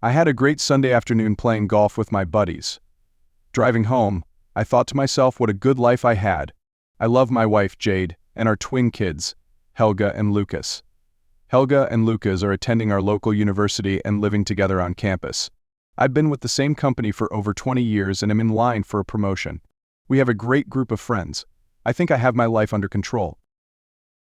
I had a great Sunday afternoon playing golf with my buddies. Driving home, I thought to myself what a good life I had. I love my wife, Jade, and our twin kids, Helga and Lucas. Helga and Lucas are attending our local university and living together on campus. I've been with the same company for over 20 years and am in line for a promotion. We have a great group of friends. I think I have my life under control.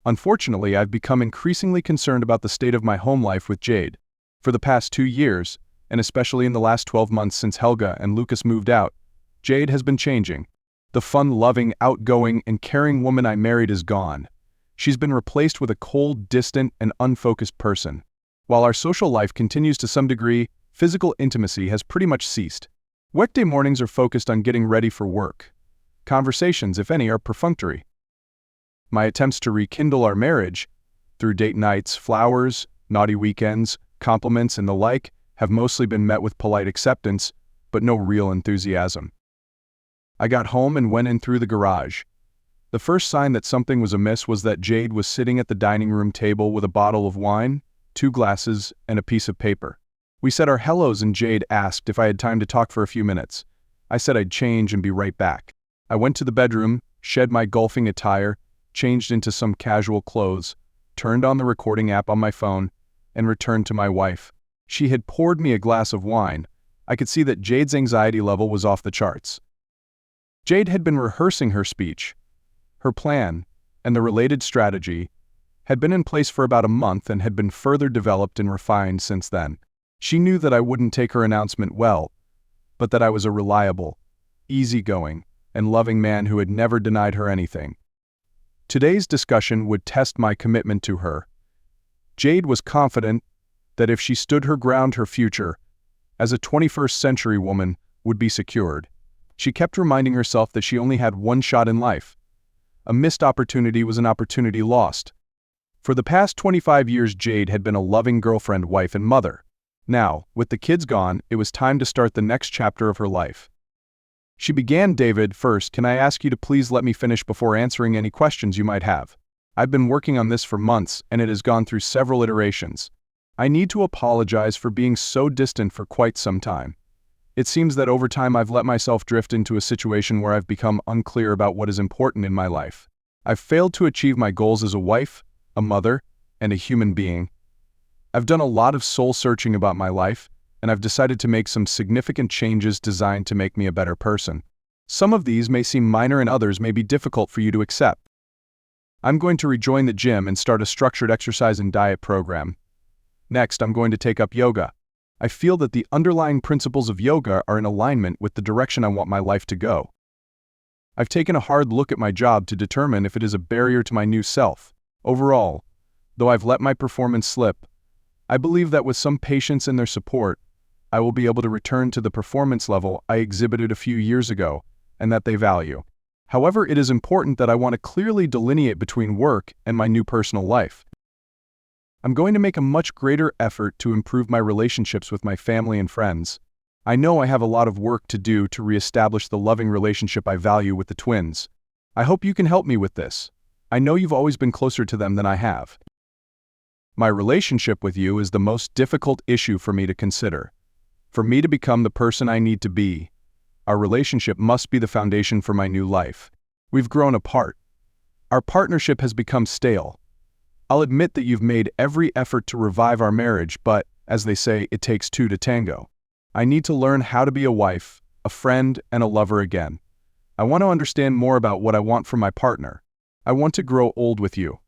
Unfortunately, I've become increasingly concerned about the state of my home life with Jade. For the past 2 years, and especially in the last 12 months since Helga and Lucas moved out, Jade has been changing. The fun-loving, outgoing, and caring woman I married is gone. She's been replaced with a cold, distant, and unfocused person. While our social life continues to some degree, physical intimacy has pretty much ceased. Weekday mornings are focused on getting ready for work. Conversations, if any, are perfunctory. My attempts to rekindle our marriage, through date nights, flowers, naughty weekends, compliments, and the like, have mostly been met with polite acceptance, but no real enthusiasm. I got home and went in through the garage. The first sign that something was amiss was that Jade was sitting at the dining room table with a bottle of wine, 2 glasses, and a piece of paper. We said our hellos and Jade asked if I had time to talk for a few minutes. I said I'd change and be right back. I went to the bedroom, shed my golfing attire, changed into some casual clothes, turned on the recording app on my phone, and returned to my wife. She had poured me a glass of wine. I could see that Jade's anxiety level was off the charts. Jade had been rehearsing her speech. Her plan, and the related strategy, had been in place for about a month and had been further developed and refined since then. She knew that I wouldn't take her announcement well, but that I was a reliable, easygoing, and loving man who had never denied her anything. Today's discussion would test my commitment to her. Jade was confident that if she stood her ground, her future, as a 21st century woman, would be secured. She kept reminding herself that she only had one shot in life. A missed opportunity was an opportunity lost. For the past 25 years, Jade had been a loving girlfriend, wife, and mother. Now, with the kids gone, it was time to start the next chapter of her life. She began, "David, first, can I ask you to please let me finish before answering any questions you might have? I've been working on this for months, and it has gone through several iterations. I need to apologize for being so distant for quite some time. It seems that over time I've let myself drift into a situation where I've become unclear about what is important in my life. I've failed to achieve my goals as a wife, a mother, and a human being. I've done a lot of soul-searching about my life, and I've decided to make some significant changes designed to make me a better person. Some of these may seem minor and others may be difficult for you to accept. I'm going to rejoin the gym and start a structured exercise and diet program. Next, I'm going to take up yoga. I feel that the underlying principles of yoga are in alignment with the direction I want my life to go. I've taken a hard look at my job to determine if it is a barrier to my new self. Overall, though I've let my performance slip, I believe that with some patience and their support, I will be able to return to the performance level I exhibited a few years ago, and that they value. However, it is important that I want to clearly delineate between work and my new personal life. I'm going to make a much greater effort to improve my relationships with my family and friends. I know I have a lot of work to do to reestablish the loving relationship I value with the twins. I hope you can help me with this. I know you've always been closer to them than I have. My relationship with you is the most difficult issue for me to consider. For me to become the person I need to be, our relationship must be the foundation for my new life. We've grown apart. Our partnership has become stale. I'll admit that you've made every effort to revive our marriage, but, as they say, it takes 2 to tango. I need to learn how to be a wife, a friend, and a lover again. I want to understand more about what I want from my partner. I want to grow old with you.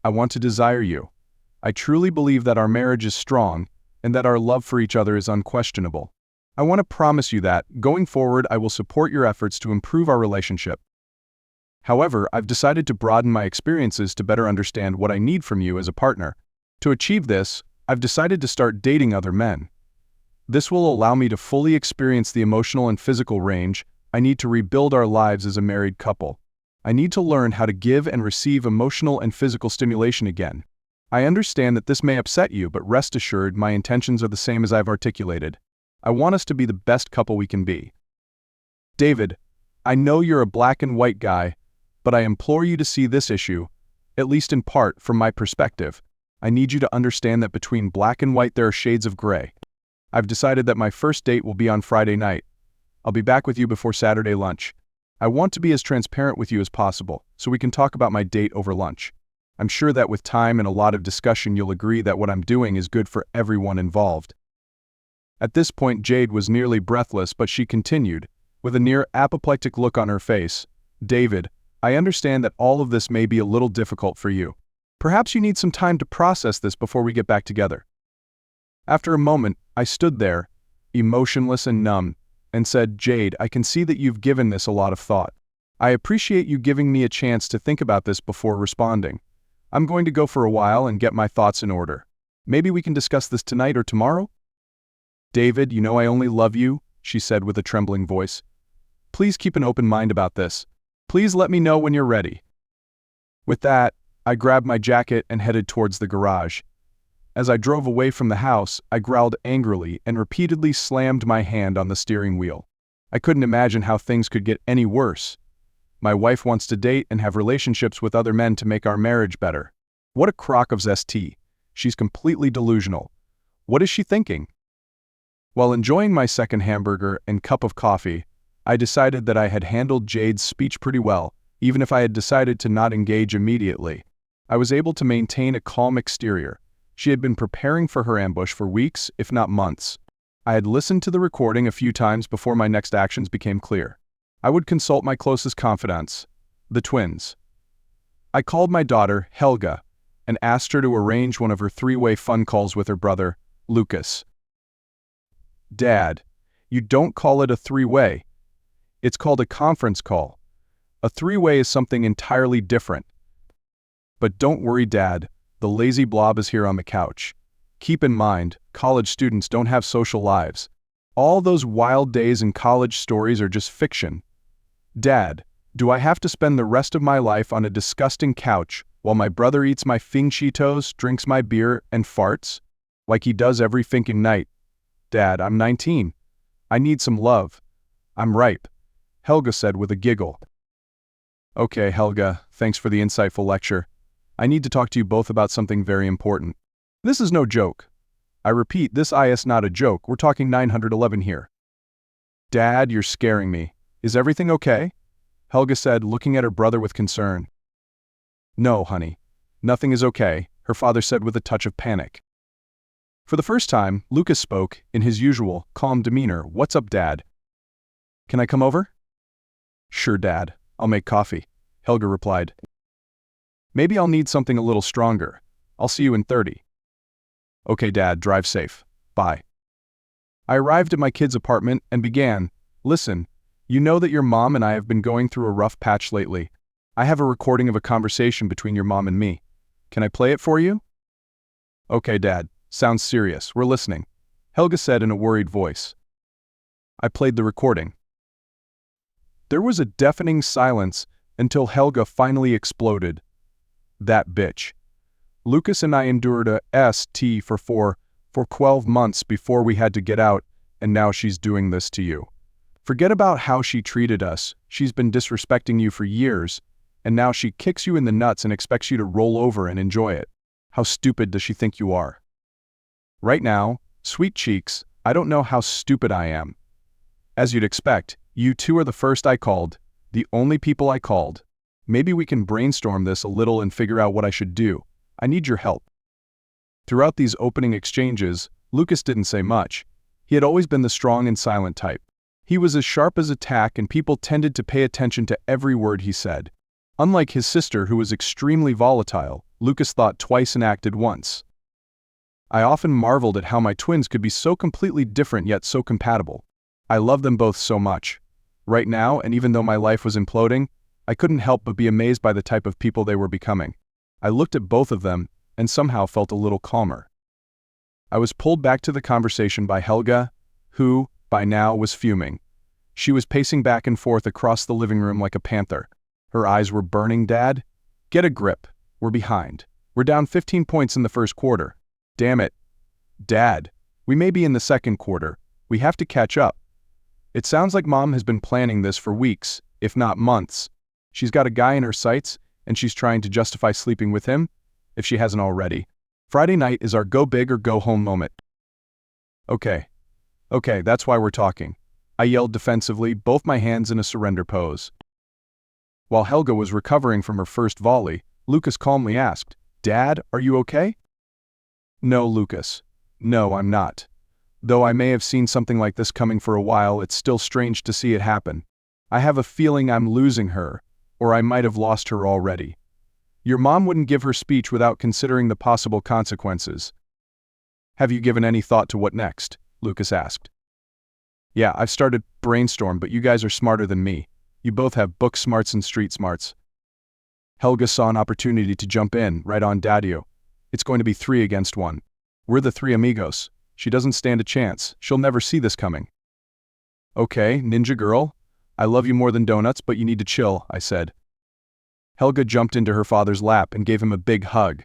I want to desire you. I truly believe that our marriage is strong, and that our love for each other is unquestionable. I want to promise you that, going forward, I will support your efforts to improve our relationship. However, I've decided to broaden my experiences to better understand what I need from you as a partner. To achieve this, I've decided to start dating other men. This will allow me to fully experience the emotional and physical range I need to rebuild our lives as a married couple. I need to learn how to give and receive emotional and physical stimulation again. I understand that this may upset you, but rest assured my intentions are the same as I've articulated. I want us to be the best couple we can be. David, I know you're a black and white guy, but I implore you to see this issue, at least in part, from my perspective. I need you to understand that between black and white there are shades of gray. I've decided that my first date will be on Friday night. I'll be back with you before Saturday lunch. I want to be as transparent with you as possible, so we can talk about my date over lunch. I'm sure that with time and a lot of discussion you'll agree that what I'm doing is good for everyone involved." At this point Jade was nearly breathless, but she continued, with a near apoplectic look on her face, "David, I understand that all of this may be a little difficult for you. Perhaps you need some time to process this before we get back together." After a moment, I stood there, emotionless and numb, and said, "Jade, I can see that you've given this a lot of thought. I appreciate you giving me a chance to think about this before responding. I'm going to go for a while and get my thoughts in order. Maybe we can discuss this tonight or tomorrow?" "David, you know I only love you," she said with a trembling voice. "Please keep an open mind about this. Please let me know when you're ready." With that, I grabbed my jacket and headed towards the garage. As I drove away from the house, I growled angrily and repeatedly slammed my hand on the steering wheel. I couldn't imagine how things could get any worse. My wife wants to date and have relationships with other men to make our marriage better. What a crock of zesty. She's completely delusional. What is she thinking? While enjoying my second hamburger and cup of coffee, I decided that I had handled Jade's speech pretty well, even if I had decided to not engage immediately. I was able to maintain a calm exterior. She had been preparing for her ambush for weeks, if not months. I had listened to the recording a few times before my next actions became clear. I would consult my closest confidants, the twins. I called my daughter, Helga, and asked her to arrange one of her three-way fun calls with her brother, Lucas. "Dad, you don't call it a three-way. It's called a conference call. A three-way is something entirely different. But don't worry, Dad. The lazy blob is here on the couch. Keep in mind, college students don't have social lives. All those wild days in college stories are just fiction. Dad, do I have to spend the rest of my life on a disgusting couch while my brother eats my Fing Cheetos, drinks my beer, and farts? Like he does every finking night. Dad, I'm 19. I need some love. I'm ripe," Helga said with a giggle. "Okay, Helga, thanks for the insightful lecture. I need to talk to you both about something very important. This is no joke. I repeat, this is not a joke. We're talking 911 here." "Dad, you're scaring me. Is everything okay?" Helga said, looking at her brother with concern. "No, honey. Nothing is okay," her father said with a touch of panic. For the first time, Lucas spoke, in his usual, calm demeanor. "What's up, Dad? Can I come over?" "Sure, Dad. I'll make coffee," Helga replied. "Maybe I'll need something a little stronger. I'll see you in 30. "Okay, Dad, drive safe. Bye." I arrived at my kid's apartment and began, "Listen, you know that your mom and I have been going through a rough patch lately. I have a recording of a conversation between your mom and me. Can I play it for you?" "Okay, Dad. Sounds serious. We're listening," Helga said in a worried voice. I played the recording. There was a deafening silence until Helga finally exploded. "That bitch. Lucas and I endured a ST for 12 months before we had to get out, and now she's doing this to you. Forget about how she treated us. She's been disrespecting you for years, and now she kicks you in the nuts and expects you to roll over and enjoy it. How stupid does she think you are?" Right now, sweet cheeks, I don't know how stupid I am. As you'd expect, you two are the first I called, the only people I called. Maybe we can brainstorm this a little and figure out what I should do. I need your help. Throughout these opening exchanges, Lucas didn't say much. He had always been the strong and silent type. He was as sharp as a tack, and people tended to pay attention to every word he said. Unlike his sister, who was extremely volatile, Lucas thought twice and acted once. I often marveled at how my twins could be so completely different yet so compatible. I loved them both so much. Right now, and even though my life was imploding, I couldn't help but be amazed by the type of people they were becoming. I looked at both of them, and somehow felt a little calmer. I was pulled back to the conversation by Helga, who, by now, was fuming. She was pacing back and forth across the living room like a panther. Her eyes were burning. "Dad, get a grip. We're behind. We're down 15 points in the first quarter. Damn it. Dad, we may be in the second quarter. We have to catch up. It sounds like Mom has been planning this for weeks, if not months. She's got a guy in her sights, and she's trying to justify sleeping with him, if she hasn't already. Friday night is our go big or go home moment." "Okay, Okay, that's why we're talking. I yelled defensively, both my hands in a surrender pose. While Helga was recovering from her first volley, Lucas calmly asked, "Dad, are you okay?" "No, Lucas. No, I'm not. Though I may have seen something like this coming for a while, it's still strange to see it happen. I have a feeling I'm losing her, or I might have lost her already. Your mom wouldn't give her speech without considering the possible consequences." "Have you given any thought to what next?" Lucas asked. "Yeah, I've started brainstorm, but you guys are smarter than me. You both have book smarts and street smarts." Helga saw an opportunity to jump in, right on Daddio. "It's going to be 3 against 1. We're the 3 amigos. She doesn't stand a chance. She'll never see this coming." "Okay, ninja girl. I love you more than donuts, but you need to chill," I said. Helga jumped into her father's lap and gave him a big hug.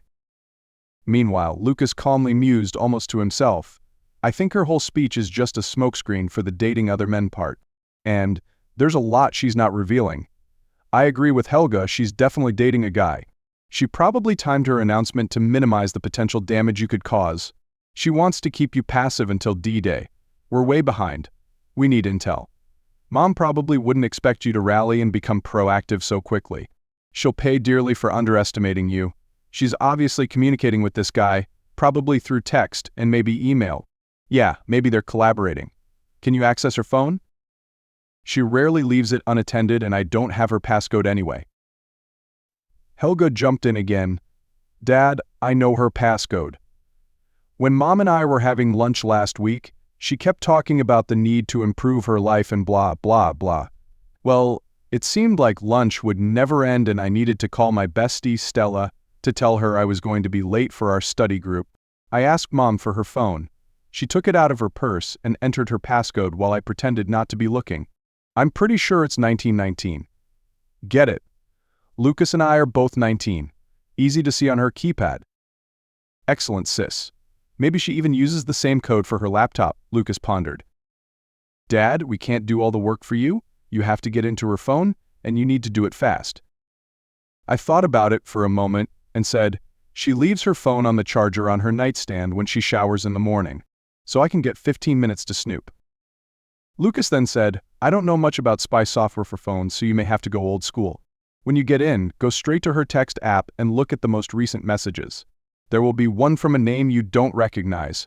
Meanwhile, Lucas calmly mused almost to himself. I think her whole speech is just a smokescreen for the dating other men part. And there's a lot she's not revealing. I agree with Helga, she's definitely dating a guy. She probably timed her announcement to minimize the potential damage you could cause. She wants to keep you passive until D-Day. We're way behind. We need intel. Mom probably wouldn't expect you to rally and become proactive so quickly. She'll pay dearly for underestimating you. She's obviously communicating with this guy, probably through text and maybe email. Yeah, maybe they're collaborating. Can you access her phone? She rarely leaves it unattended and I don't have her passcode anyway. Helga jumped in again. Dad, I know her passcode. When Mom and I were having lunch last week, she kept talking about the need to improve her life and blah, blah, blah. Well, it seemed like lunch would never end and I needed to call my bestie, Stella, to tell her I was going to be late for our study group. I asked Mom for her phone. She took it out of her purse and entered her passcode while I pretended not to be looking. I'm pretty sure it's 1919. Get it? Lucas and I are both 19. Easy to see on her keypad. Excellent, sis. Maybe she even uses the same code for her laptop, Lucas pondered. Dad, we can't do all the work for you. You have to get into her phone, and you need to do it fast. I thought about it for a moment and said, she leaves her phone on the charger on her nightstand when she showers in the morning, so I can get 15 minutes to snoop. Lucas then said, I don't know much about spy software for phones, so you may have to go old school. When you get in, go straight to her text app and look at the most recent messages. There will be one from a name you don't recognize.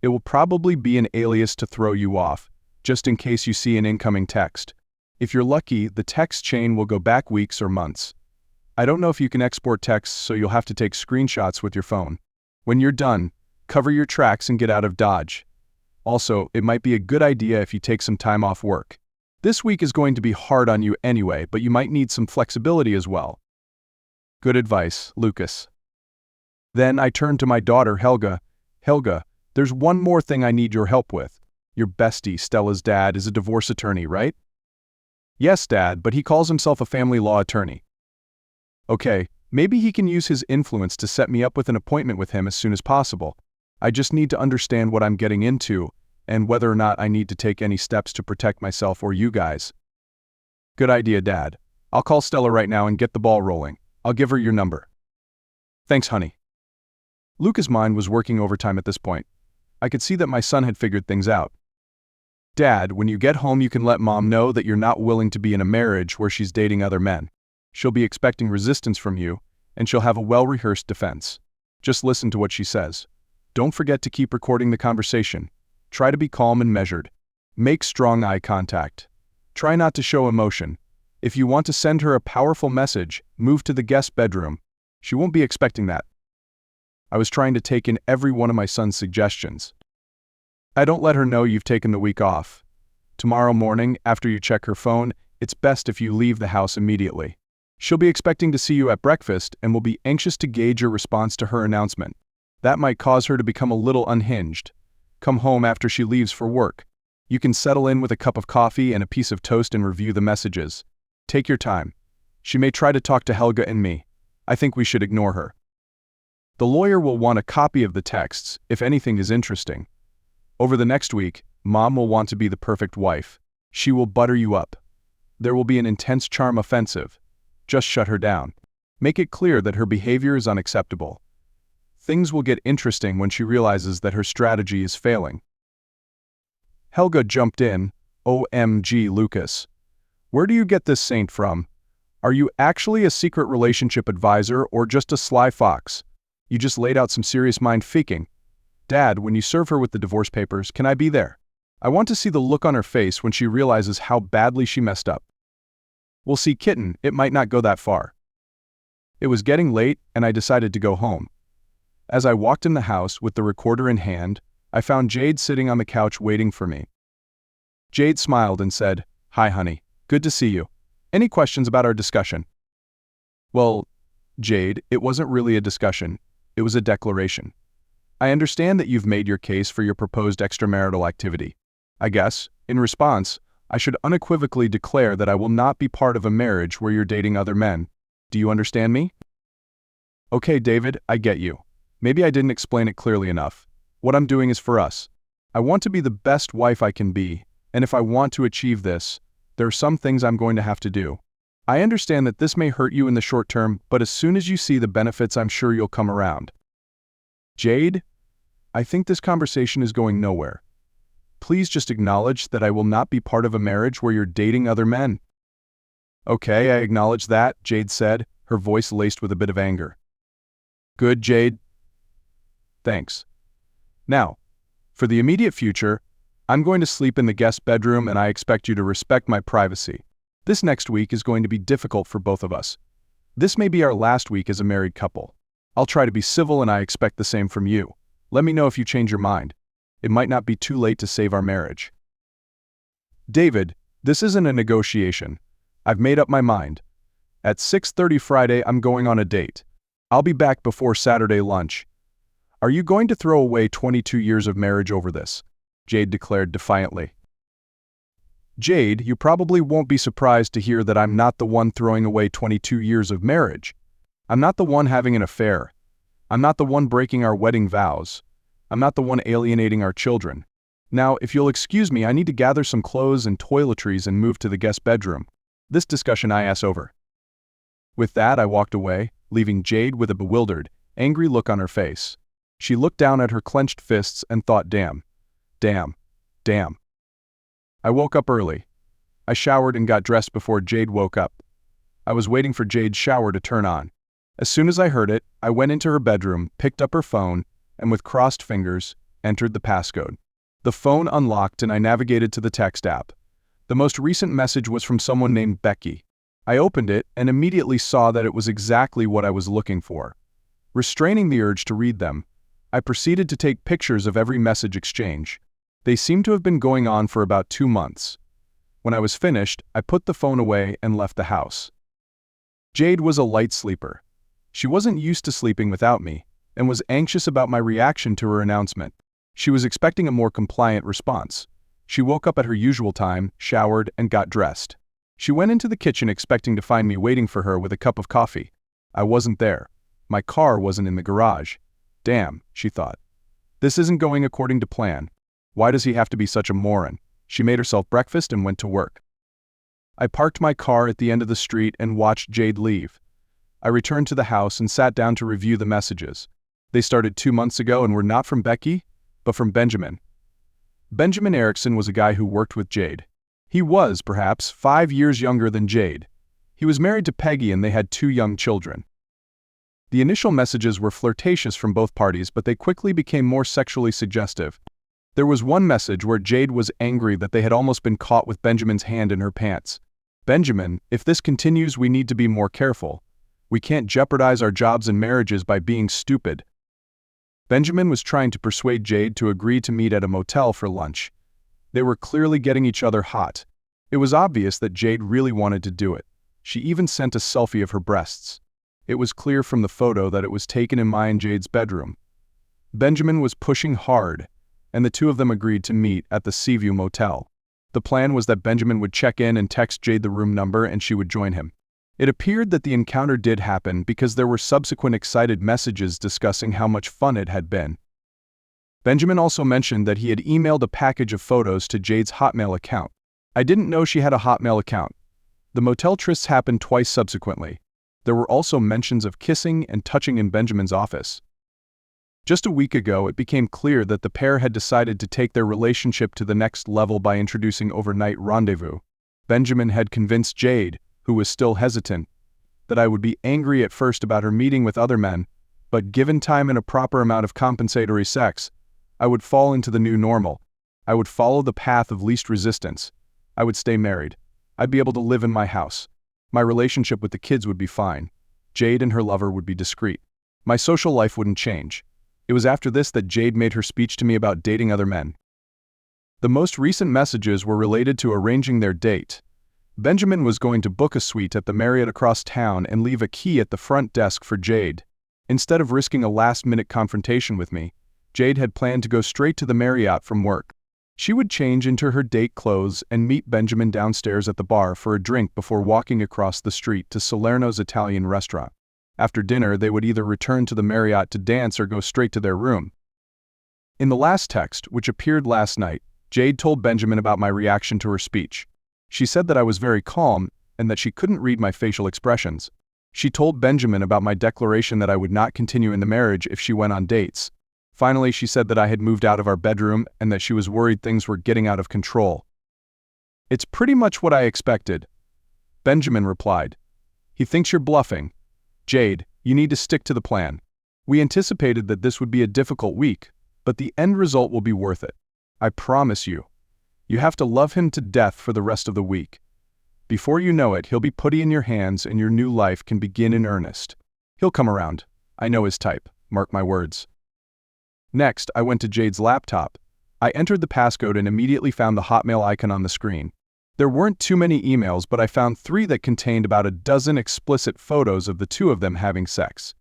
It will probably be an alias to throw you off, just in case you see an incoming text. If you're lucky, the text chain will go back weeks or months. I don't know if you can export texts, so you'll have to take screenshots with your phone. When you're done, cover your tracks and get out of Dodge. Also, it might be a good idea if you take some time off work. This week is going to be hard on you anyway, but you might need some flexibility as well. Good advice, Lucas. Then I turned to my daughter, Helga. Helga, there's one more thing I need your help with. Your bestie, Stella's dad, is a divorce attorney, right? Yes, Dad, but he calls himself a family law attorney. Okay, maybe he can use his influence to set me up with an appointment with him as soon as possible. I just need to understand what I'm getting into, and whether or not I need to take any steps to protect myself or you guys. Good idea, Dad. I'll call Stella right now and get the ball rolling. I'll give her your number. Thanks, honey. Lucas' mind was working overtime at this point. I could see that my son had figured things out. Dad, when you get home you can let Mom know that you're not willing to be in a marriage where she's dating other men. She'll be expecting resistance from you, and she'll have a well-rehearsed defense. Just listen to what she says. Don't forget to keep recording the conversation. Try to be calm and measured. Make strong eye contact. Try not to show emotion. If you want to send her a powerful message, move to the guest bedroom. She won't be expecting that. I was trying to take in every one of my son's suggestions. I don't let her know you've taken the week off. Tomorrow morning, after you check her phone, it's best if you leave the house immediately. She'll be expecting to see you at breakfast and will be anxious to gauge your response to her announcement. That might cause her to become a little unhinged. Come home after she leaves for work. You can settle in with a cup of coffee and a piece of toast and review the messages. Take your time. She may try to talk to Helga and me. I think we should ignore her. The lawyer will want a copy of the texts if anything is interesting. Over the next week, Mom will want to be the perfect wife. She will butter you up. There will be an intense charm offensive. Just shut her down. Make it clear that her behavior is unacceptable. Things will get interesting when she realizes that her strategy is failing. Helga jumped in. OMG, Lucas. Where do you get this saint from? Are you actually a secret relationship advisor or just a sly fox? You just laid out some serious mind faking. Dad, when you serve her with the divorce papers, can I be there? I want to see the look on her face when she realizes how badly she messed up. We'll see, kitten, it might not go that far. It was getting late, and I decided to go home. As I walked in the house with the recorder in hand, I found Jade sitting on the couch waiting for me. Jade smiled and said, "Hi, honey. Good to see you. Any questions about our discussion?" Well, Jade, it wasn't really a discussion. It was a declaration. I understand that you've made your case for your proposed extramarital activity. I guess, in response, I should unequivocally declare that I will not be part of a marriage where you're dating other men. Do you understand me? Okay, David, I get you. Maybe I didn't explain it clearly enough. What I'm doing is for us. I want to be the best wife I can be, and if I want to achieve this, there are some things I'm going to have to do. I understand that this may hurt you in the short term, but as soon as you see the benefits, I'm sure you'll come around. Jade, I think this conversation is going nowhere. Please just acknowledge that I will not be part of a marriage where you're dating other men. Okay, I acknowledge that, Jade said, her voice laced with a bit of anger. Good, Jade. Thanks. Now, for the immediate future, I'm going to sleep in the guest bedroom and I expect you to respect my privacy. This next week is going to be difficult for both of us. This may be our last week as a married couple. I'll try to be civil and I expect the same from you. Let me know if you change your mind. It might not be too late to save our marriage. David, this isn't a negotiation. I've made up my mind. At 6:30 Friday, I'm going on a date. I'll be back before Saturday lunch. Are you going to throw away 22 years of marriage over this? Jade declared defiantly. Jade, you probably won't be surprised to hear that I'm not the one throwing away 22 years of marriage. I'm not the one having an affair. I'm not the one breaking our wedding vows. I'm not the one alienating our children. Now, if you'll excuse me, I need to gather some clothes and toiletries and move to the guest bedroom. This discussion I ass over. With that, I walked away, leaving Jade with a bewildered, angry look on her face. She looked down at her clenched fists and thought, damn. I woke up early. I showered and got dressed before Jade woke up. I was waiting for Jade's shower to turn on. As soon as I heard it, I went into her bedroom, picked up her phone, and with crossed fingers, entered the passcode. The phone unlocked and I navigated to the text app. The most recent message was from someone named Becky. I opened it and immediately saw that it was exactly what I was looking for. Restraining the urge to read them, I proceeded to take pictures of every message exchange. They seemed to have been going on for about 2 months. When I was finished, I put the phone away and left the house. Jade was a light sleeper. She wasn't used to sleeping without me, and was anxious about my reaction to her announcement. She was expecting a more compliant response. She woke up at her usual time, showered, and got dressed. She went into the kitchen expecting to find me waiting for her with a cup of coffee. I wasn't there. My car wasn't in the garage. Damn, she thought. This isn't going according to plan. Why does he have to be such a moron? She made herself breakfast and went to work. I parked my car at the end of the street and watched Jade leave. I returned to the house and sat down to review the messages. They started 2 months ago and were not from Becky, but from Benjamin. Benjamin Erickson was a guy who worked with Jade. He was, perhaps, 5 years younger than Jade. He was married to Peggy and they had 2 young children. The initial messages were flirtatious from both parties, but they quickly became more sexually suggestive. There was one message where Jade was angry that they had almost been caught with Benjamin's hand in her pants. Benjamin, if this continues, we need to be more careful. We can't jeopardize our jobs and marriages by being stupid. Benjamin was trying to persuade Jade to agree to meet at a motel for lunch. They were clearly getting each other hot. It was obvious that Jade really wanted to do it. She even sent a selfie of her breasts. It was clear from the photo that it was taken in my and Jade's bedroom. Benjamin was pushing hard, and the two of them agreed to meet at the Seaview Motel. The plan was that Benjamin would check in and text Jade the room number and she would join him. It appeared that the encounter did happen because there were subsequent excited messages discussing how much fun it had been. Benjamin also mentioned that he had emailed a package of photos to Jade's Hotmail account. I didn't know she had a Hotmail account. The motel trysts happened twice subsequently. There were also mentions of kissing and touching in Benjamin's office. Just a week ago, it became clear that the pair had decided to take their relationship to the next level by introducing overnight rendezvous. Benjamin had convinced Jade, who was still hesitant, that I would be angry at first about her meeting with other men, but given time and a proper amount of compensatory sex, I would fall into the new normal. I would follow the path of least resistance. I would stay married. I'd be able to live in my house. My relationship with the kids would be fine. Jade and her lover would be discreet. My social life wouldn't change. It was after this that Jade made her speech to me about dating other men. The most recent messages were related to arranging their date. Benjamin was going to book a suite at the Marriott across town and leave a key at the front desk for Jade. Instead of risking a last-minute confrontation with me, Jade had planned to go straight to the Marriott from work. She would change into her date clothes and meet Benjamin downstairs at the bar for a drink before walking across the street to Salerno's Italian restaurant. After dinner, they would either return to the Marriott to dance or go straight to their room. In the last text, which appeared last night, Jade told Benjamin about my reaction to her speech. She said that I was very calm and that she couldn't read my facial expressions. She told Benjamin about my declaration that I would not continue in the marriage if she went on dates. Finally, she said that I had moved out of our bedroom and that she was worried things were getting out of control. "It's pretty much what I expected," Benjamin replied. "He thinks you're bluffing. Jade, you need to stick to the plan. We anticipated that this would be a difficult week, but the end result will be worth it. I promise you. You have to love him to death for the rest of the week. Before you know it, he'll be putty in your hands and your new life can begin in earnest. He'll come around. I know his type, mark my words." Next, I went to Jade's laptop. I entered the passcode and immediately found the Hotmail icon on the screen. There weren't too many emails, but I found 3 that contained about a dozen explicit photos of the 2 of them having sex.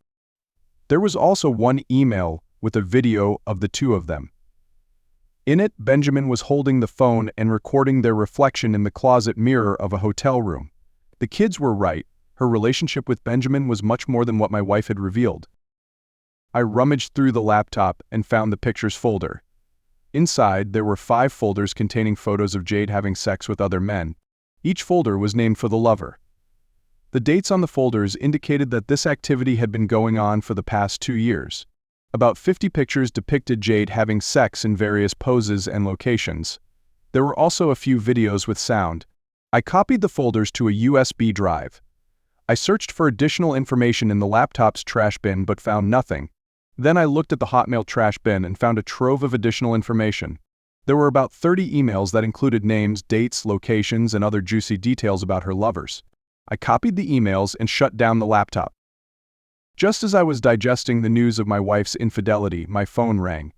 There was also one email with a video of the 2 of them. In it, Benjamin was holding the phone and recording their reflection in the closet mirror of a hotel room. The kids were right. Her relationship with Benjamin was much more than what my wife had revealed. I rummaged through the laptop and found the pictures folder. Inside, there were 5 folders containing photos of Jade having sex with other men. Each folder was named for the lover. The dates on the folders indicated that this activity had been going on for the past 2 years. About 50 pictures depicted Jade having sex in various poses and locations. There were also a few videos with sound. I copied the folders to a USB drive. I searched for additional information in the laptop's trash bin but found nothing. Then I looked at the Hotmail trash bin and found a trove of additional information. There were about 30 emails that included names, dates, locations, and other juicy details about her lovers. I copied the emails and shut down the laptop. Just as I was digesting the news of my wife's infidelity, my phone rang.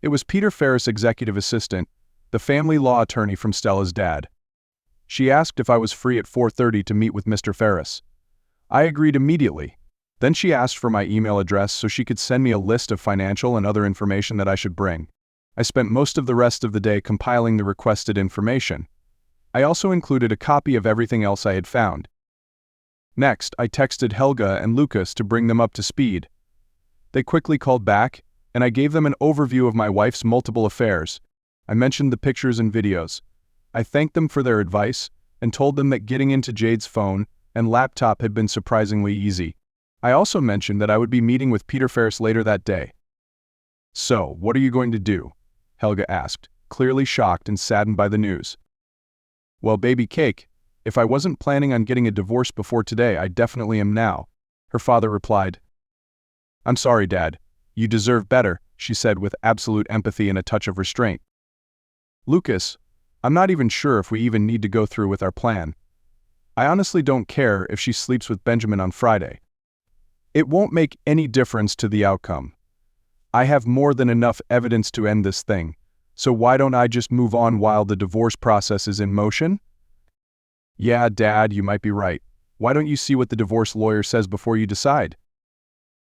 It was Peter Ferris' executive assistant, the family law attorney from Stella's dad. She asked if I was free at 4:30 to meet with Mr. Ferris. I agreed immediately. Then she asked for my email address so she could send me a list of financial and other information that I should bring. I spent most of the rest of the day compiling the requested information. I also included a copy of everything else I had found. Next, I texted Helga and Lucas to bring them up to speed. They quickly called back, and I gave them an overview of my wife's multiple affairs. I mentioned the pictures and videos. I thanked them for their advice and told them that getting into Jade's phone and laptop had been surprisingly easy. I also mentioned that I would be meeting with Peter Ferris later that day. "So, what are you going to do?" Helga asked, clearly shocked and saddened by the news. "Well, baby cake, if I wasn't planning on getting a divorce before today, I definitely am now," her father replied. "I'm sorry, Dad. You deserve better," she said with absolute empathy and a touch of restraint. "Lucas, I'm not even sure if we even need to go through with our plan. I honestly don't care if she sleeps with Benjamin on Friday. It won't make any difference to the outcome. I have more than enough evidence to end this thing, so why don't I just move on while the divorce process is in motion?" "Yeah, Dad, you might be right. Why don't you see what the divorce lawyer says before you decide?"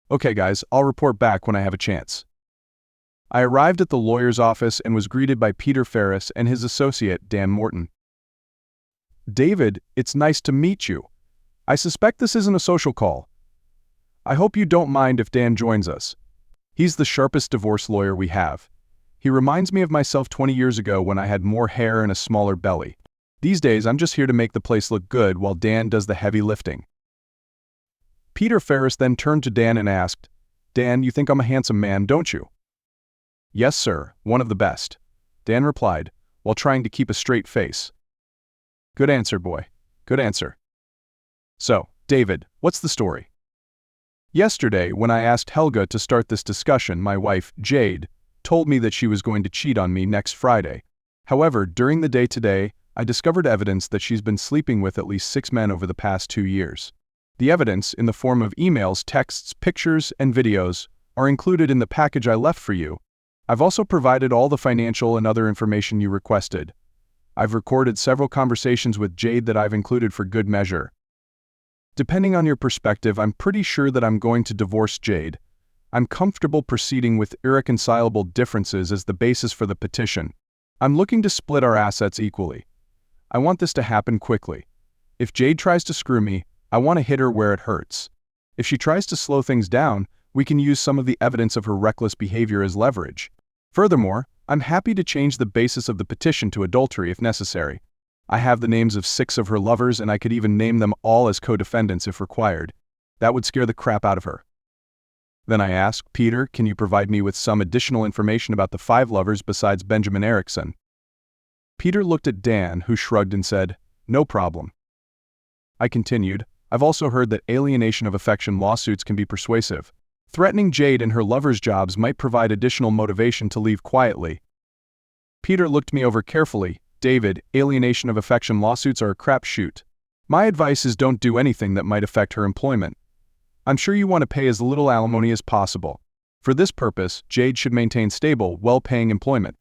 "Okay, guys, I'll report back when I have a chance." I arrived at the lawyer's office and was greeted by Peter Ferris and his associate, Dan Morton. "David, it's nice to meet you. I suspect this isn't a social call. I hope you don't mind if Dan joins us. He's the sharpest divorce lawyer we have. He reminds me of myself 20 years ago when I had more hair and a smaller belly. These days, I'm just here to make the place look good while Dan does the heavy lifting." Peter Ferris then turned to Dan and asked, Dan, you think I'm a handsome man, don't you? Yes, sir, one of the best, Dan replied, while trying to keep a straight face. Good answer, boy. Good answer. So, David, what's the story? Yesterday, when I asked Helga to start this discussion, my wife, Jade, told me that she was going to cheat on me next Friday. However, during the day today, I discovered evidence that she's been sleeping with at least 6 men over the past 2 years. The evidence, in the form of emails, texts, pictures, and videos, are included in the package I left for you. I've also provided all the financial and other information you requested. I've recorded several conversations with Jade that I've included for good measure. Depending on your perspective, I'm pretty sure that I'm going to divorce Jade. I'm comfortable proceeding with irreconcilable differences as the basis for the petition. I'm looking to split our assets equally. I want this to happen quickly. If Jade tries to screw me, I want to hit her where it hurts. If she tries to slow things down, we can use some of the evidence of her reckless behavior as leverage. Furthermore, I'm happy to change the basis of the petition to adultery if necessary. I have the names of 6 of her lovers, and I could even name them all as co-defendants if required. That would scare the crap out of her. Then I asked, Peter, can you provide me with some additional information about the 5 lovers besides Benjamin Erickson? Peter looked at Dan, who shrugged and said, no problem. I continued, I've also heard that alienation of affection lawsuits can be persuasive. Threatening Jade and her lover's jobs might provide additional motivation to leave quietly. Peter looked me over carefully. David, alienation of affection lawsuits are a crapshoot. My advice is don't do anything that might affect her employment. I'm sure you want to pay as little alimony as possible. For this purpose, Jade should maintain stable, well-paying employment.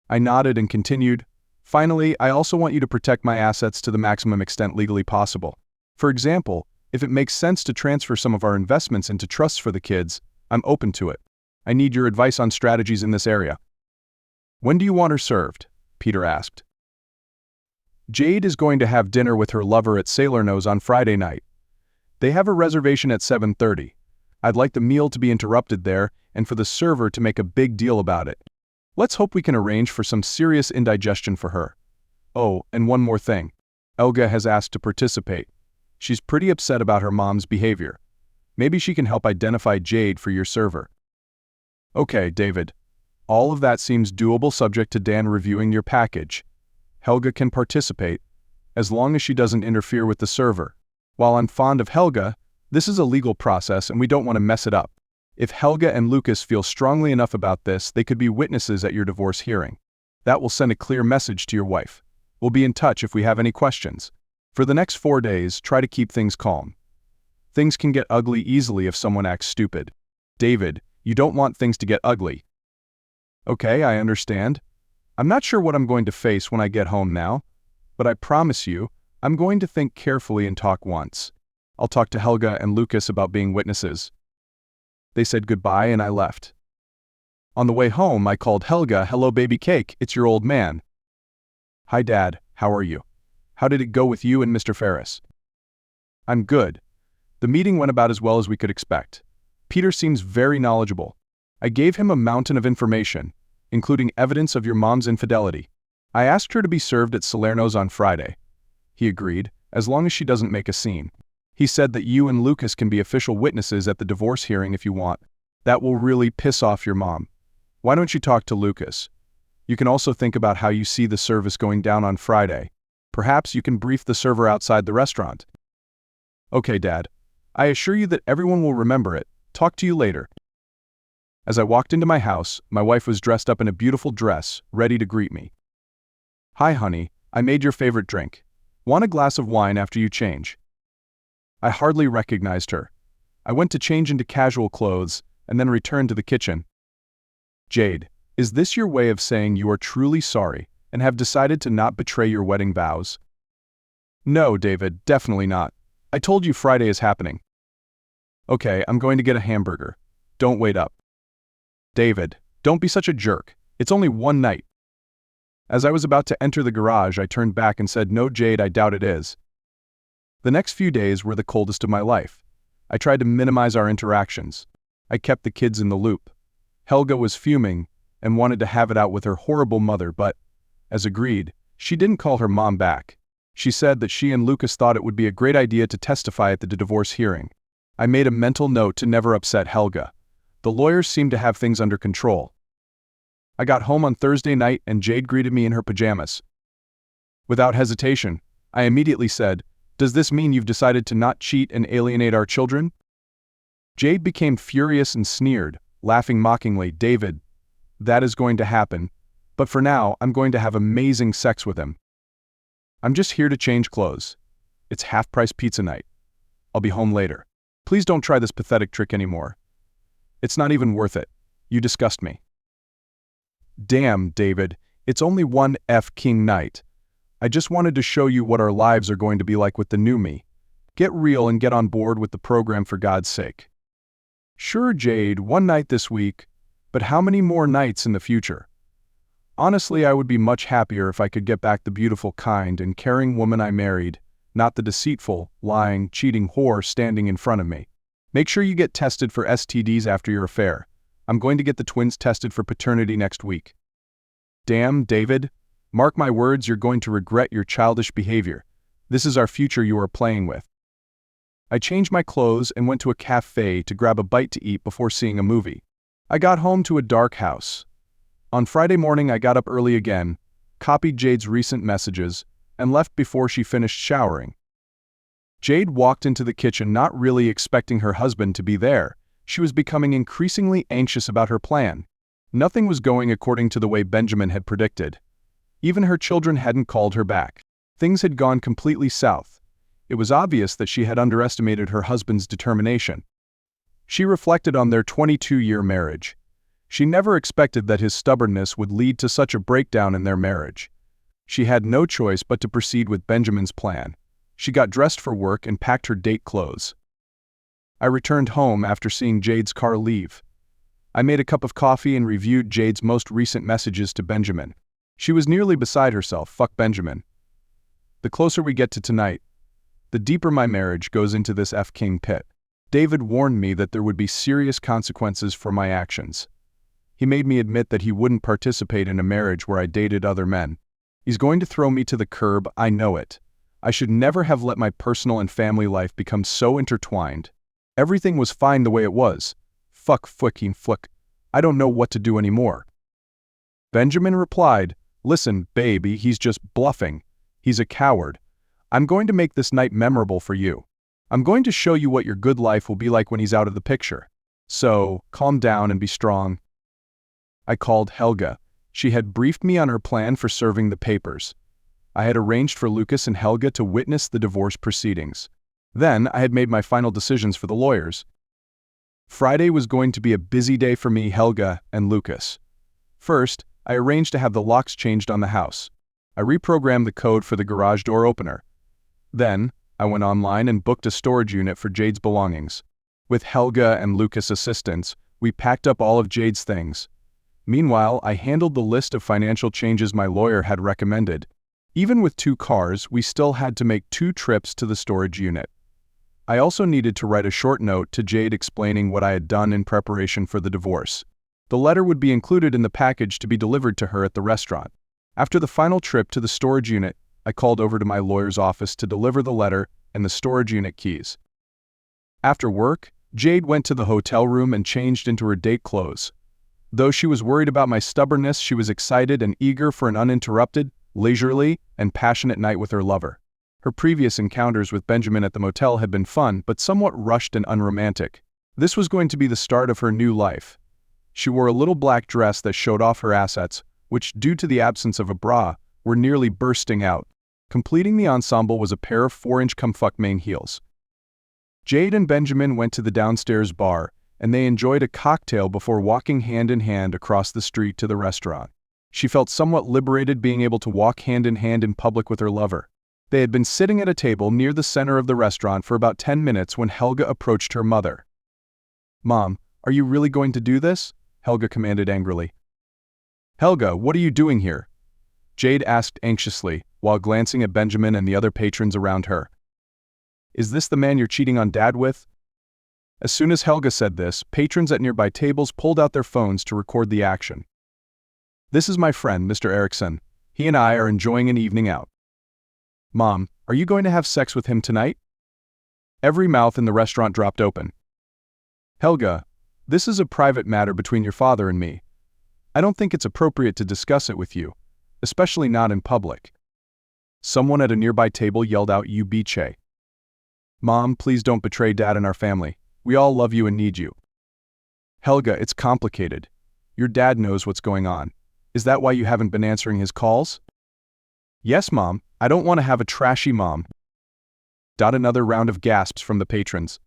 I nodded and continued, finally, I also want you to protect my assets to the maximum extent legally possible. For example, if it makes sense to transfer some of our investments into trusts for the kids, I'm open to it. I need your advice on strategies in this area. When do you want her served? Peter asked. Jade is going to have dinner with her lover at Sailor Nose on Friday night. They have a reservation at 7:30. I'd like the meal to be interrupted there and for the server to make a big deal about it. Let's hope we can arrange for some serious indigestion for her. Oh, and one more thing. Helga has asked to participate. She's pretty upset about her mom's behavior. Maybe she can help identify Jade for your server. Okay, David. All of that seems doable subject to Dan reviewing your package. Helga can participate, as long as she doesn't interfere with the server. While I'm fond of Helga, this is a legal process and we don't want to mess it up. If Helga and Lucas feel strongly enough about this, they could be witnesses at your divorce hearing. That will send a clear message to your wife. We'll be in touch if we have any questions. For the next 4 days, try to keep things calm. Things can get ugly easily if someone acts stupid. David, you don't want things to get ugly. Okay, I understand. I'm not sure what I'm going to face when I get home now, but I promise you, I'm going to think carefully and talk once. I'll talk to Helga and Lucas about being witnesses. They said goodbye and I left. On the way home, I called Helga, hello baby cake, it's your old man. Hi Dad, how are you? How did it go with you and Mr. Ferris? I'm good. The meeting went about as well as we could expect. Peter seems very knowledgeable. I gave him a mountain of information, including evidence of your mom's infidelity. I asked her to be served at Salerno's on Friday. He agreed, as long as she doesn't make a scene. He said that you and Lucas can be official witnesses at the divorce hearing if you want. That will really piss off your mom. Why don't you talk to Lucas? You can also think about how you see the service going down on Friday. Perhaps you can brief the server outside the restaurant. Okay, Dad. I assure you that everyone will remember it. Talk to you later. As I walked into my house, my wife was dressed up in a beautiful dress, ready to greet me. Hi, honey. I made your favorite drink. Want a glass of wine after you change? I hardly recognized her. I went to change into casual clothes and then returned to the kitchen. Jade, is this your way of saying you are truly sorry and have decided to not betray your wedding vows? No, David, definitely not. I told you Friday is happening. Okay, I'm going to get a hamburger. Don't wait up. David, don't be such a jerk. It's only one night. As I was about to enter the garage, I turned back and said, no, Jade, I doubt it is. The next few days were the coldest of my life. I tried to minimize our interactions. I kept the kids in the loop. Helga was fuming and wanted to have it out with her horrible mother, but, as agreed, she didn't call her mom back. She said that she and Lucas thought it would be a great idea to testify at the divorce hearing. I made a mental note to never upset Helga. The lawyers seemed to have things under control. I got home on Thursday night and Jade greeted me in her pajamas. Without hesitation, I immediately said, "Does this mean you've decided to not cheat and alienate our children?" Jade became furious and sneered, laughing mockingly, "David, that is going to happen, but for now I'm going to have amazing sex with him. I'm just here to change clothes. It's half-price pizza night. I'll be home later. Please don't try this pathetic trick anymore. It's not even worth it. You disgust me." "Damn, David, it's only one King night. I just wanted to show you what our lives are going to be like with the new me. Get real and get on board with the program for God's sake." "Sure, Jade, one night this week, but how many more nights in the future? Honestly, I would be much happier if I could get back the beautiful, kind, and caring woman I married, not the deceitful, lying, cheating whore standing in front of me. Make sure you get tested for STDs after your affair. I'm going to get the twins tested for paternity next week." "Damn, David, mark my words, you're going to regret your childish behavior. This is our future you are playing with." I changed my clothes and went to a cafe to grab a bite to eat before seeing a movie. I got home to a dark house. On Friday morning I got up early again, copied Jade's recent messages, and left before she finished showering. Jade walked into the kitchen not really expecting her husband to be there. She was becoming increasingly anxious about her plan. Nothing was going according to the way Benjamin had predicted. Even her children hadn't called her back. Things had gone completely south. It was obvious that she had underestimated her husband's determination. She reflected on their 22-year marriage. She never expected that his stubbornness would lead to such a breakdown in their marriage. She had no choice but to proceed with Benjamin's plan. She got dressed for work and packed her date clothes. I returned home after seeing Jade's car leave. I made a cup of coffee and reviewed Jade's most recent messages to Benjamin. She was nearly beside herself. Fuck Benjamin. The closer we get to tonight, the deeper my marriage goes into this King pit. David warned me that there would be serious consequences for my actions. He made me admit that he wouldn't participate in a marriage where I dated other men. He's going to throw me to the curb, I know it. I should never have let my personal and family life become so intertwined. Everything was fine the way it was. Fuck. I don't know what to do anymore. Benjamin replied, "Listen, baby, he's just bluffing. He's a coward. I'm going to make this night memorable for you. I'm going to show you what your good life will be like when he's out of the picture. So, calm down and be strong." I called Helga. She had briefed me on her plan for serving the papers. I had arranged for Lucas and Helga to witness the divorce proceedings. Then I had made my final decisions for the lawyers. Friday was going to be a busy day for me, Helga, and Lucas. First, I arranged to have the locks changed on the house. I reprogrammed the code for the garage door opener. Then, I went online and booked a storage unit for Jade's belongings. With Helga and Lucas' assistance, we packed up all of Jade's things. Meanwhile, I handled the list of financial changes my lawyer had recommended. Even with 2 cars, we still had to make 2 trips to the storage unit. I also needed to write a short note to Jade explaining what I had done in preparation for the divorce. The letter would be included in the package to be delivered to her at the restaurant. After the final trip to the storage unit, I called over to my lawyer's office to deliver the letter and the storage unit keys. After work, Jade went to the hotel room and changed into her date clothes. Though she was worried about my stubbornness, she was excited and eager for an uninterrupted, leisurely, and passionate night with her lover. Her previous encounters with Benjamin at the motel had been fun, but somewhat rushed and unromantic. This was going to be the start of her new life. She wore a little black dress that showed off her assets, which, due to the absence of a bra, were nearly bursting out. Completing the ensemble was a pair of 4-inch comfuck main heels. Jade and Benjamin went to the downstairs bar, and they enjoyed a cocktail before walking hand in hand across the street to the restaurant. She felt somewhat liberated being able to walk hand in public with her lover. They had been sitting at a table near the center of the restaurant for about 10 minutes when Helga approached her mother. "Mom, are you really going to do this?" Helga commanded angrily. "Helga, what are you doing here?" Jade asked anxiously, while glancing at Benjamin and the other patrons around her. "Is this the man you're cheating on Dad with?" As soon as Helga said this, patrons at nearby tables pulled out their phones to record the action. "This is my friend, Mr. Erickson. He and I are enjoying an evening out." "Mom, are you going to have sex with him tonight?" Every mouth in the restaurant dropped open. Helga, this is a private matter between your father and me. I don't think it's appropriate to discuss it with you, especially not in public. Someone at a nearby table yelled out, "You biche." Mom, please don't betray Dad and our family. We all love you and need you. Helga, it's complicated. Your dad knows what's going on. Is that why you haven't been answering his calls? Yes, Mom. I don't want to have a trashy mom. Another round of gasps from the patrons.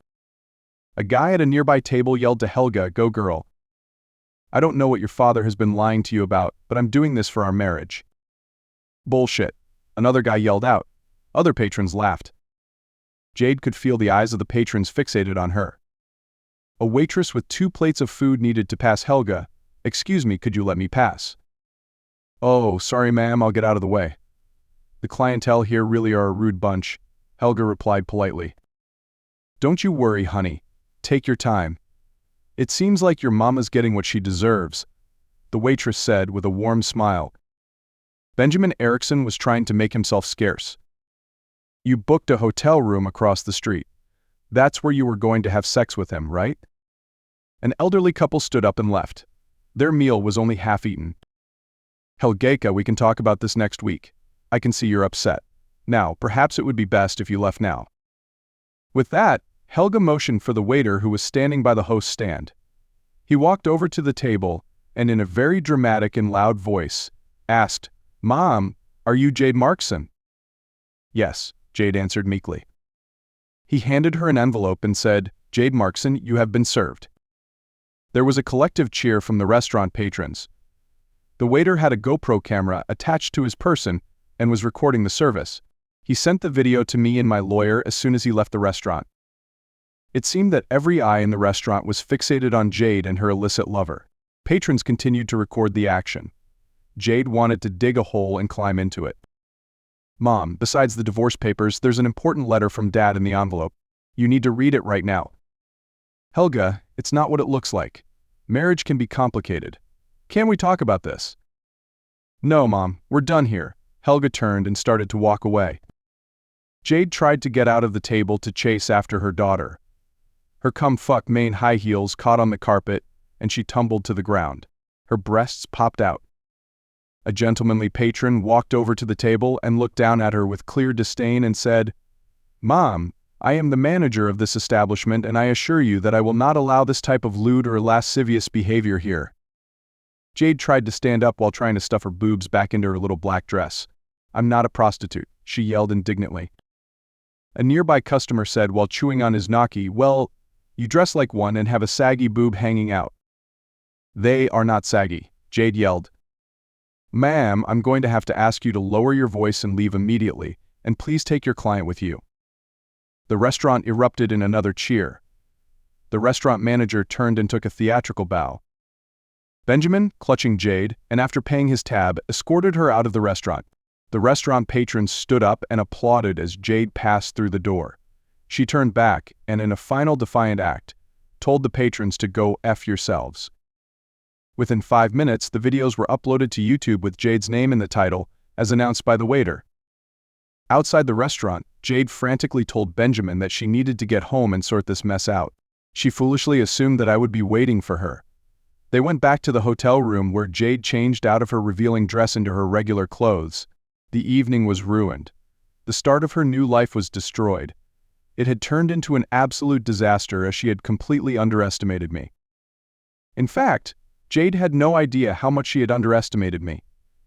A guy at a nearby table yelled to Helga, "Go girl. I don't know what your father has been lying to you about, but I'm doing this for our marriage." Bullshit. Another guy yelled out. Other patrons laughed. Jade could feel the eyes of the patrons fixated on her. A waitress with 2 plates of food needed to pass Helga. "Excuse me, could you let me pass?" "Oh, sorry ma'am, I'll get out of the way. The clientele here really are a rude bunch," Helga replied politely. "Don't you worry, honey. Take your time. It seems like your mama's getting what she deserves," the waitress said with a warm smile. Benjamin Erickson was trying to make himself scarce. "You booked a hotel room across the street. That's where you were going to have sex with him, right?" An elderly couple stood up and left. Their meal was only half eaten. "Helgeka, we can talk about this next week. I can see you're upset. Now, perhaps it would be best if you left now." With that, Helga motioned for the waiter who was standing by the host's stand. He walked over to the table and in a very dramatic and loud voice, asked, "Mom, are you Jade Markson?" "Yes," Jade answered meekly. He handed her an envelope and said, "Jade Markson, you have been served." There was a collective cheer from the restaurant patrons. The waiter had a GoPro camera attached to his person and was recording the service. He sent the video to me and my lawyer as soon as he left the restaurant. It seemed that every eye in the restaurant was fixated on Jade and her illicit lover. Patrons continued to record the action. Jade wanted to dig a hole and climb into it. "Mom, besides the divorce papers, there's an important letter from Dad in the envelope. You need to read it right now." "Helga, it's not what it looks like. Marriage can be complicated. Can we talk about this?" "No, Mom, we're done here." Helga turned and started to walk away. Jade tried to get out of the table to chase after her daughter. Her cum-fuck Maine high heels caught on the carpet, and she tumbled to the ground. Her breasts popped out. A gentlemanly patron walked over to the table and looked down at her with clear disdain and said, "Mom, I am the manager of this establishment and I assure you that I will not allow this type of lewd or lascivious behavior here." Jade tried to stand up while trying to stuff her boobs back into her little black dress. "I'm not a prostitute," she yelled indignantly. A nearby customer said while chewing on his gnocchi, "Well, you dress like one and have a saggy boob hanging out." "They are not saggy," Jade yelled. "Ma'am, I'm going to have to ask you to lower your voice and leave immediately, and please take your client with you." The restaurant erupted in another cheer. The restaurant manager turned and took a theatrical bow. Benjamin, clutching Jade, and after paying his tab, escorted her out of the restaurant. The restaurant patrons stood up and applauded as Jade passed through the door. She turned back and, in a final defiant act, told the patrons to go F yourselves. Within 5 minutes, the videos were uploaded to YouTube with Jade's name in the title, as announced by the waiter. Outside the restaurant, Jade frantically told Benjamin that she needed to get home and sort this mess out. She foolishly assumed that I would be waiting for her. They went back to the hotel room where Jade changed out of her revealing dress into her regular clothes. The evening was ruined. The start of her new life was destroyed. It had turned into an absolute disaster as she had completely underestimated me. In fact, Jade had no idea how much she had underestimated me.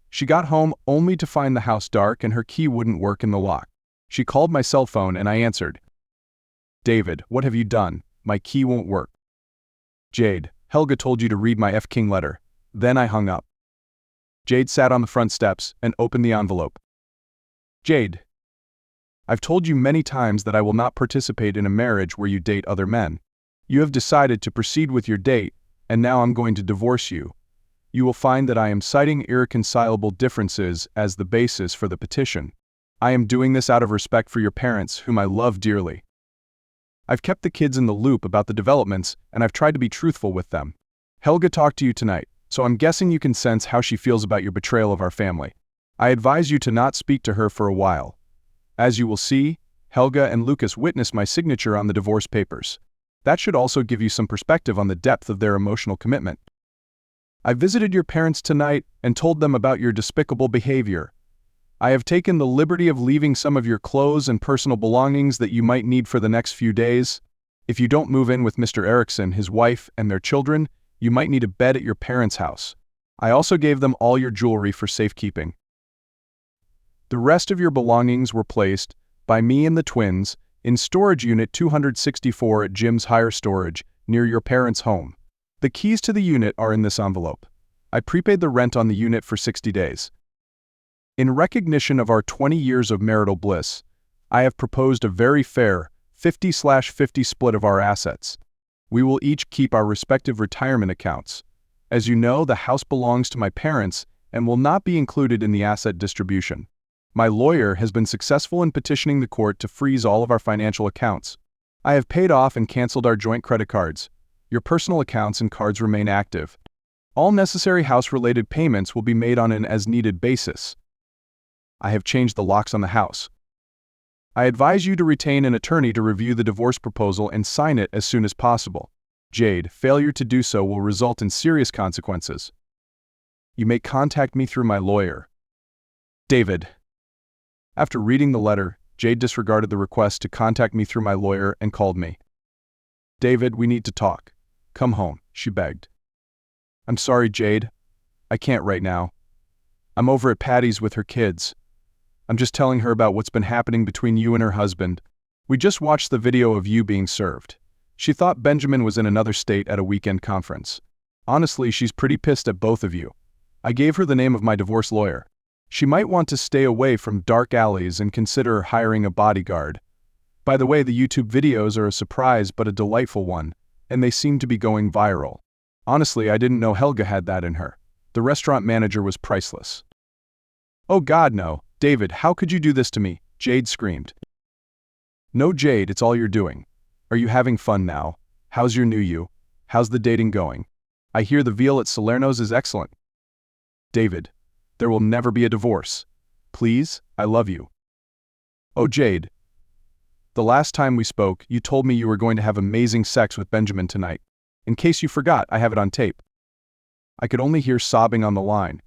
She got home only to find the house dark and her key wouldn't work in the lock. She called my cell phone and I answered. "David, what have you done? My key won't work." "Jade, Helga told you to read my F-King letter." Then I hung up. Jade sat on the front steps and opened the envelope. "Jade, I've told you many times that I will not participate in a marriage where you date other men. You have decided to proceed with your date, and now I'm going to divorce you. You will find that I am citing irreconcilable differences as the basis for the petition. I am doing this out of respect for your parents, whom I love dearly. I've kept the kids in the loop about the developments, and I've tried to be truthful with them. Helga talked to you tonight, so I'm guessing you can sense how she feels about your betrayal of our family. I advise you to not speak to her for a while. As you will see, Helga and Lucas witnessed my signature on the divorce papers. That should also give you some perspective on the depth of their emotional commitment. I visited your parents tonight and told them about your despicable behavior. I have taken the liberty of leaving some of your clothes and personal belongings that you might need for the next few days. If you don't move in with Mr. Erickson, his wife, and their children, you might need a bed at your parents' house. I also gave them all your jewelry for safekeeping. The rest of your belongings were placed, by me and the twins, in storage unit 264 at Jim's Higher Storage, near your parents' home. The keys to the unit are in this envelope. I prepaid the rent on the unit for 60 days. In recognition of our 20 years of marital bliss, I have proposed a very fair 50/50 split of our assets. We will each keep our respective retirement accounts. As you know, the house belongs to my parents and will not be included in the asset distribution. My lawyer has been successful in petitioning the court to freeze all of our financial accounts. I have paid off and canceled our joint credit cards. Your personal accounts and cards remain active. All necessary house-related payments will be made on an as-needed basis. I have changed the locks on the house. I advise you to retain an attorney to review the divorce proposal and sign it as soon as possible. Jade, failure to do so will result in serious consequences. You may contact me through my lawyer. David. After reading the letter, Jade disregarded the request to contact me through my lawyer and called me. David, we need to talk. Come home, she begged. I'm sorry, Jade. I can't right now. I'm over at Patty's with her kids. I'm just telling her about what's been happening between you and her husband. We just watched the video of you being served. She thought Benjamin was in another state at a weekend conference. Honestly, she's pretty pissed at both of you. I gave her the name of my divorce lawyer. She might want to stay away from dark alleys and consider hiring a bodyguard. By the way, the YouTube videos are a surprise but a delightful one, and they seem to be going viral. Honestly, I didn't know Helga had that in her. The restaurant manager was priceless. Oh God, no. David, how could you do this to me? Jade screamed. No, Jade, it's all you're doing. Are you having fun now? How's your new you? How's the dating going? I hear the veal at Salerno's is excellent. David, there will never be a divorce. Please, I love you. Oh, Jade. The last time we spoke, you told me you were going to have amazing sex with Benjamin tonight. In case you forgot, I have it on tape. I could only hear sobbing on the line.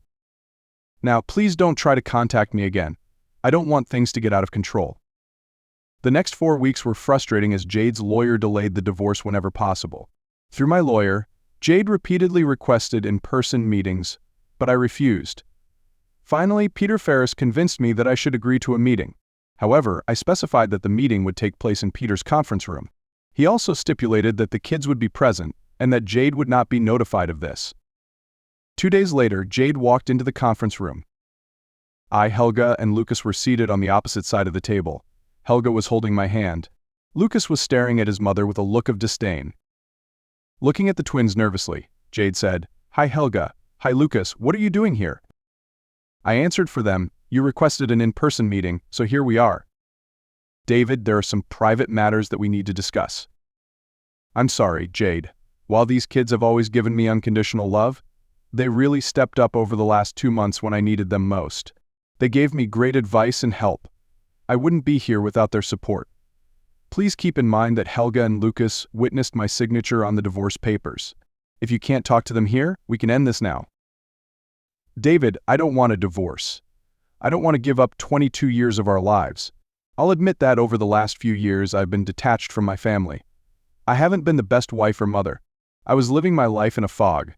Now, please don't try to contact me again. I don't want things to get out of control. The next 4 weeks were frustrating as Jade's lawyer delayed the divorce whenever possible. Through my lawyer, Jade repeatedly requested in-person meetings, but I refused. Finally, Peter Ferris convinced me that I should agree to a meeting. However, I specified that the meeting would take place in Peter's conference room. He also stipulated that the kids would be present and that Jade would not be notified of this. 2 days later, Jade walked into the conference room. I, Helga, and Lucas were seated on the opposite side of the table. Helga was holding my hand. Lucas was staring at his mother with a look of disdain. Looking at the twins nervously, Jade said, "Hi Helga, hi Lucas, what are you doing here?" I answered for them, "You requested an in-person meeting, so here we are." David, there are some private matters that we need to discuss. I'm sorry, Jade. While these kids have always given me unconditional love, they really stepped up over the last 2 months when I needed them most. They gave me great advice and help. I wouldn't be here without their support. Please keep in mind that Helga and Lucas witnessed my signature on the divorce papers. If you can't talk to them here, we can end this now. David, I don't want a divorce. I don't want to give up 22 years of our lives. I'll admit that over the last few years I've been detached from my family. I haven't been the best wife or mother. I was living my life in a fog.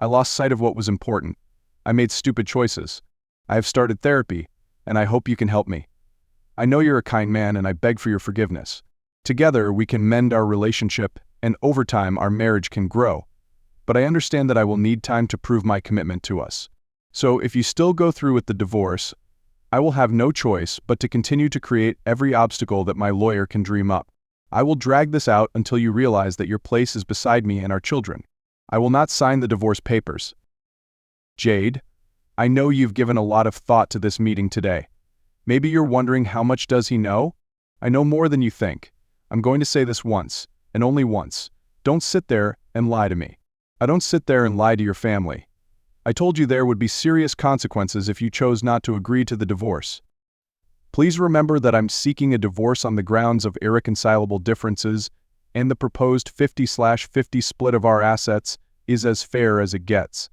I lost sight of what was important. I made stupid choices. I have started therapy, and I hope you can help me. I know you're a kind man and I beg for your forgiveness. Together we can mend our relationship and over time our marriage can grow. But I understand that I will need time to prove my commitment to us. So if you still go through with the divorce, I will have no choice but to continue to create every obstacle that my lawyer can dream up. I will drag this out until you realize that your place is beside me and our children. I will not sign the divorce papers. Jade, I know you've given a lot of thought to this meeting today. Maybe you're wondering how much does he know? I know more than you think. I'm going to say this once, and only once. Don't sit there and lie to me. I don't sit there and lie to your family. I told you there would be serious consequences if you chose not to agree to the divorce. Please remember that I'm seeking a divorce on the grounds of irreconcilable differences, and the proposed 50/50 split of our assets is as fair as it gets.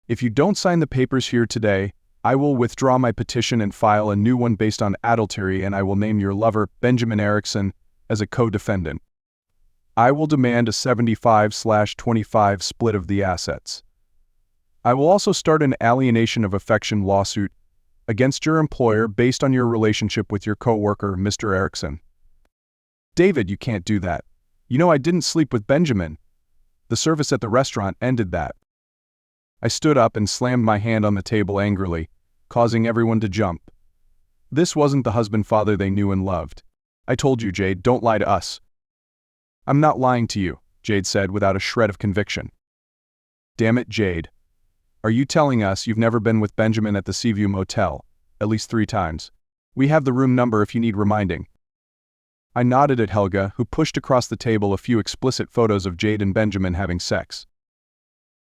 If you don't sign the papers here today, I will withdraw my petition and file a new one based on adultery, and I will name your lover, Benjamin Erickson, as a co-defendant. I will demand a 75/25 split of the assets. I will also start an alienation of affection lawsuit against your employer based on your relationship with your co-worker, Mr. Erickson. David, you can't do that. You know I didn't sleep with Benjamin. The service at the restaurant ended that. I stood up and slammed my hand on the table angrily, causing everyone to jump. This wasn't the husband-father they knew and loved. I told you, Jade, don't lie to us. I'm not lying to you, Jade said without a shred of conviction. Damn it, Jade. Are you telling us you've never been with Benjamin at the Seaview Motel, at least 3 times? We have the room number if you need reminding. I nodded at Helga, who pushed across the table a few explicit photos of Jade and Benjamin having sex.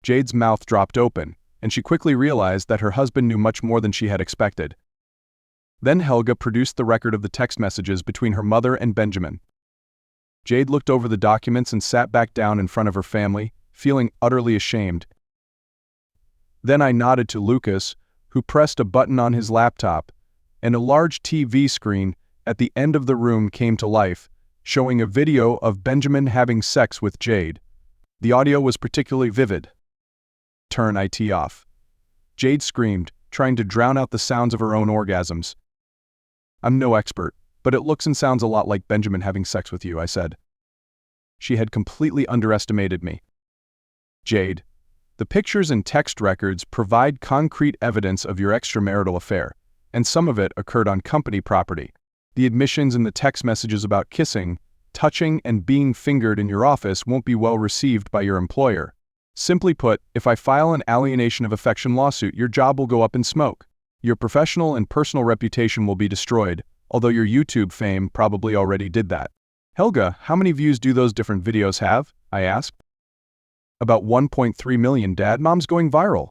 Jade's mouth dropped open, and she quickly realized that her husband knew much more than she had expected. Then Helga produced the record of the text messages between her mother and Benjamin. Jade looked over the documents and sat back down in front of her family, feeling utterly ashamed. Then I nodded to Lucas, who pressed a button on his laptop, and a large TV screen at the end of the room came to life, showing a video of Benjamin having sex with Jade. The audio was particularly vivid. Turn it off. Jade screamed, trying to drown out the sounds of her own orgasms. I'm no expert, but it looks and sounds a lot like Benjamin having sex with you, I said. She had completely underestimated me. Jade, the pictures and text records provide concrete evidence of your extramarital affair, and some of it occurred on company property. The admissions in the text messages about kissing, touching, and being fingered in your office won't be well received by your employer. Simply put, if I file an alienation of affection lawsuit, your job will go up in smoke. Your professional and personal reputation will be destroyed, although your YouTube fame probably already did that. Helga, how many views do those different videos have? I asked. About 1.3 million, Dad. Mom's going viral.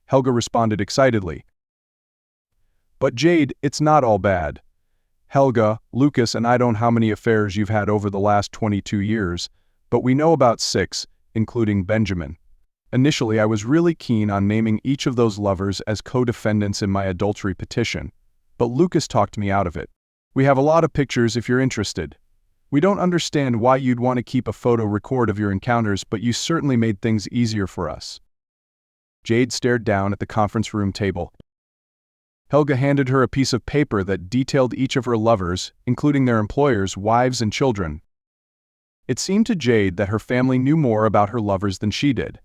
Helga responded excitedly. But Jade, it's not all bad. Helga, Lucas and I don't know how many affairs you've had over the last 22 years, but we know about 6, including Benjamin. Initially, I was really keen on naming each of those lovers as co-defendants in my adultery petition, but Lucas talked me out of it. We have a lot of pictures if you're interested. We don't understand why you'd want to keep a photo record of your encounters, but you certainly made things easier for us. Jade stared down at the conference room table. Helga handed her a piece of paper that detailed each of her lovers, including their employers, wives, and children. It seemed to Jade that her family knew more about her lovers than she did.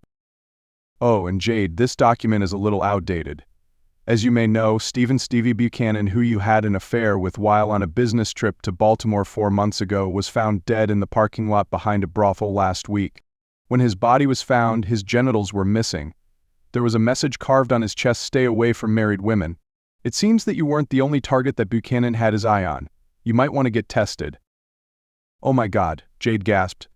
Oh, and Jade, this document is a little outdated. As you may know, Stevie Buchanan, who you had an affair with while on a business trip to Baltimore 4 months ago, was found dead in the parking lot behind a brothel last week. When his body was found, his genitals were missing. There was a message carved on his chest: "Stay away from married women." It seems that you weren't the only target that Buchanan had his eye on. You might want to get tested. Oh my God, Jade gasped.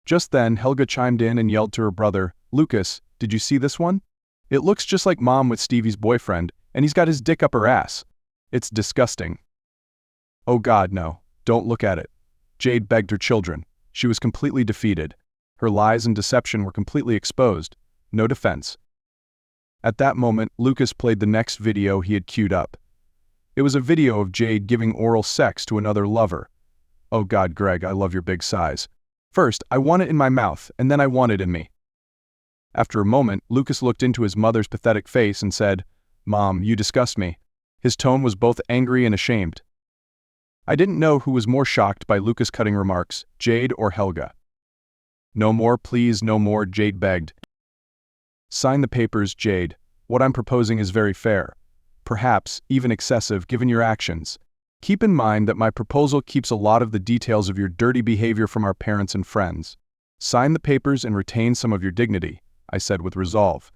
Just then, Helga chimed in and yelled to her brother, Lucas, did you see this one? It looks just like Mom with Stevie's boyfriend, and he's got his dick up her ass. It's disgusting. Oh God, no, don't look at it. Jade begged her children. She was completely defeated. Her lies and deception were completely exposed. No defense. At that moment, Lucas played the next video he had queued up. It was a video of Jade giving oral sex to another lover. Oh God, Greg, I love your big size. First, I want it in my mouth, and then I want it in me. After a moment, Lucas looked into his mother's pathetic face and said, Mom, you disgust me. His tone was both angry and ashamed. I didn't know who was more shocked by Lucas' cutting remarks, Jade or Helga. No more, please, no more, Jade begged. Sign the papers, Jade. What I'm proposing is very fair. Perhaps even excessive given your actions. Keep in mind that my proposal keeps a lot of the details of your dirty behavior from our parents and friends. Sign the papers and retain some of your dignity, I said with resolve.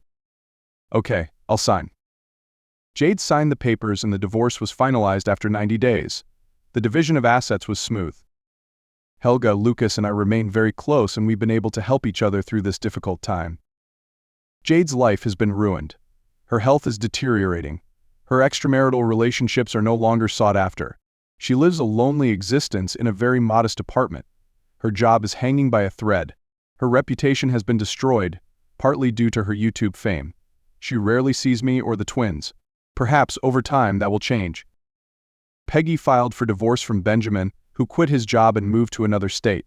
Okay, I'll sign. Jade signed the papers and the divorce was finalized after 90 days. The division of assets was smooth. Helga, Lucas, and I remain very close, and we've been able to help each other through this difficult time. Jade's life has been ruined. Her health is deteriorating. Her extramarital relationships are no longer sought after. She lives a lonely existence in a very modest apartment. Her job is hanging by a thread. Her reputation has been destroyed, partly due to her YouTube fame. She rarely sees me or the twins. Perhaps over time that will change. Peggy filed for divorce from Benjamin, who quit his job and moved to another state.